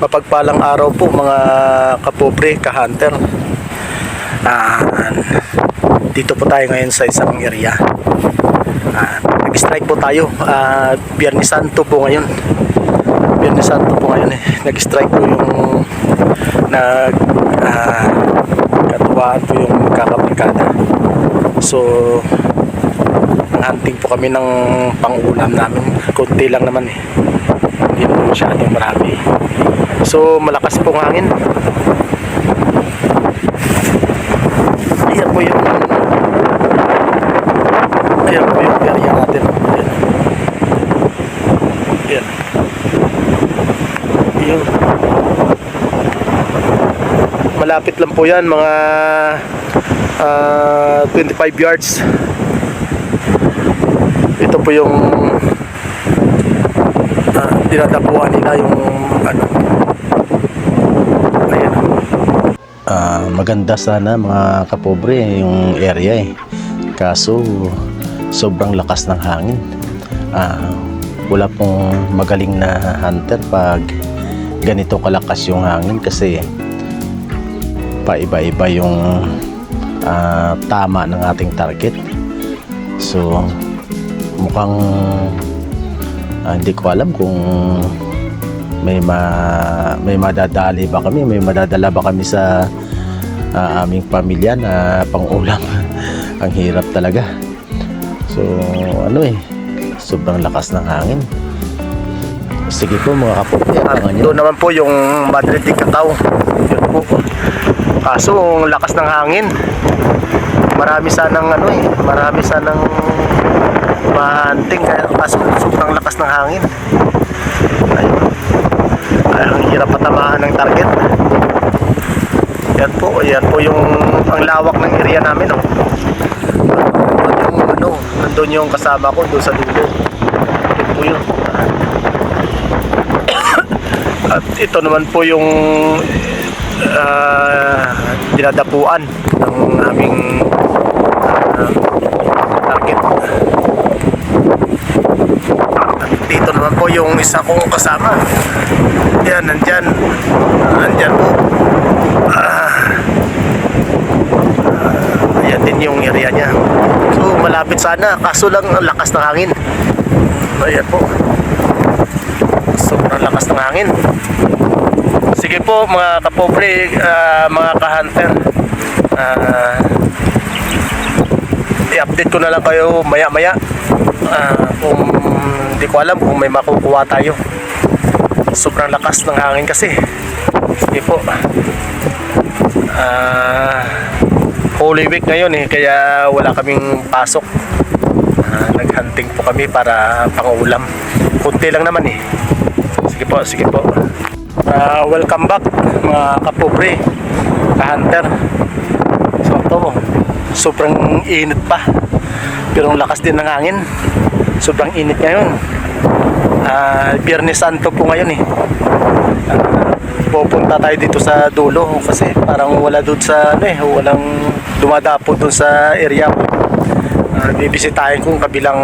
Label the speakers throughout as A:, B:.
A: Mapagpalang araw po mga kapobre, ka-hunter. Dito po tayo ngayon sa isang area. Nag-strike po tayo. Biyernes Santo po ngayon. Biyernes Santo po ngayon eh. Nag-strike po yung katuwaan po yung magkakabarkada. So hunting po kami ng pang-ulam namin. Kunti lang naman eh. Hindi naman masyadong marami. So malakas pong hangin. Ayan po yung area natin. Ayan. Ayan. Malapit lang po yan, mga 25 yards. Ito po yung dinadapuan nila yung ano. Ayan. Maganda sana mga kapobre yung area eh. Kaso sobrang lakas ng hangin. Wala pong magaling na hunter pag ganito kalakas yung hangin kasi paiba-iba yung tama ng ating target. So mukhang hindi ko alam kung may madadali ba kami, may madadala ba kami sa aming pamilya na pang-ulam. Ang hirap talaga. So sobrang lakas ng hangin. Sige po mga kapobre, abangan nyo. Doon naman po yung Madrid de Cacao. Yun po. Kaso ang lakas ng hangin. Marami sanang marami sanang mahanting, kaso sobrang lakas ng hangin. Ayun. Ang hirap patamaan ng target. Yan po yung ang lawak ng area namin. Nandun yung kasama ko doon sa dulo. Yan po yun. At ito naman po yung dinadapuan ng aming target. At dito naman po yung isa kong kasama. Yan, nandyan po. Ayan din yung area niya. So malapit sana, kaso lang ang lakas ng hangin. Ayan po, sobrang lakas ng hangin. Sige po mga kapobre, mga ka-hunter, i-update ko na lang kayo maya maya kung hindi ko alam kung may makukuha tayo. Sobrang lakas ng hangin kasi. Sige po. Holy Week ngayon eh, kaya wala kaming pasok. Naghunting po kami para pang-ulam. Kunti lang naman eh. Sige po. Welcome back mga kapobre, ka-hunter. So ito, sobrang init pa. Pero ang lakas din ng hangin. Sobrang init ngayon. Biyernes Santo po ngayon eh. Pupunta tayo dito sa dulo kasi parang wala doon sa walang dumadapo doon sa area ko. Bibisitahin kung kabilang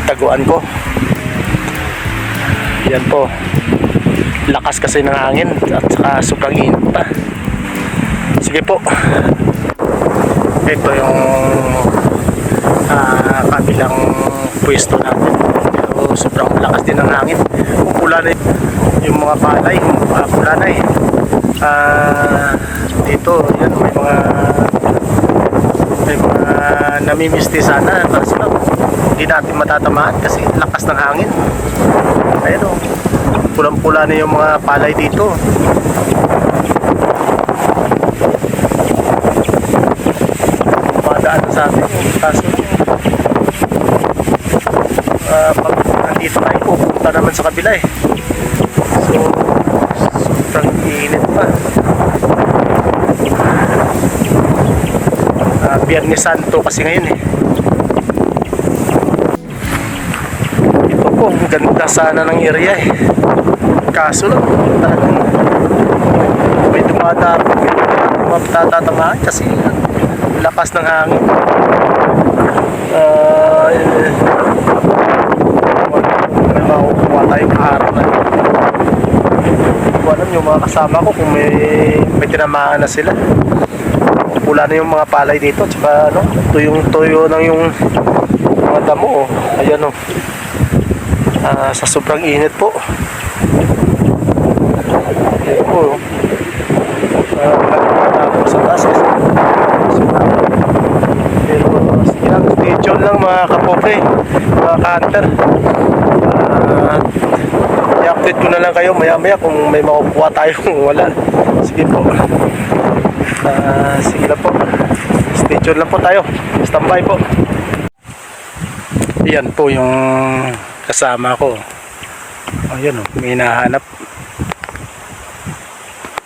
A: taguan ko. Yan po, lakas kasi ng hangin at saka sobrang init pa. Sige po, ito yung kabilang pwesto natin. Pero sobrang lakas din ng hangin. Pupula na yung mga palay, pula na eh. Dito yan, may mga namimisti sana, kaso lang hindi natin matatamaan kasi lakas ng hangin. Ayan o, pulang-pula na yung mga palay dito. Madaan na sa atin, kaso pag nandito tayo, pupunta naman sa kabila eh. So sobrang init pa. Biyernes Santo kasi ngayon eh. Ito po, ganda sana ng area eh. Kaso lang, talagang may dumadapo, may matatamaan kasi lakas ng hangin. May makukuha tayong araw na doon yung mga kasama ko kung may tinamaan na sila. Pula na yung mga palay dito, tsaka ano, tuyong-tuyo ng yung mga damo. Oh. Ayan oh. Sa sobrang init po. Ayan po. Sa taas. Pero sige lang, stay tuned lang mga kapobre, mga ka-hunter. I-update ko na lang kayo maya-maya kung may makukuha tayo kung wala. Sige po. Sige lang po. Stay tuned lang po tayo. Standby po. Yan po yung kasama ko. Ayan oh, may hinahanap.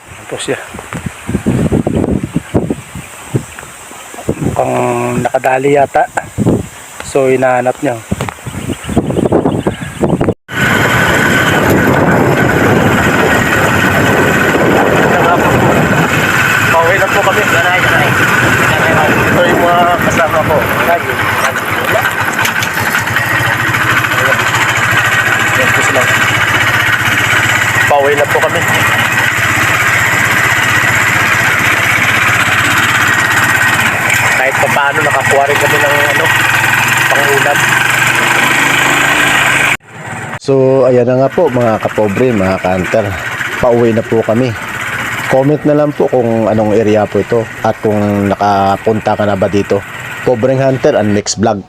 A: Ayan po siya. Mukhang nakadali yata. So hinahanap niya. Pauwi na po kami. Ito yung mga kasama ko. Pauwi na po kami. Kahit pa paano nakakuha rin kami ng ano, pangulam. So ayan na nga po mga kapobre, mga ka-hunter. Pauwi na po kami. Comment na lang po kung anong area po ito at kung nakapunta ka na ba dito. Pobreng Hunter and next vlog.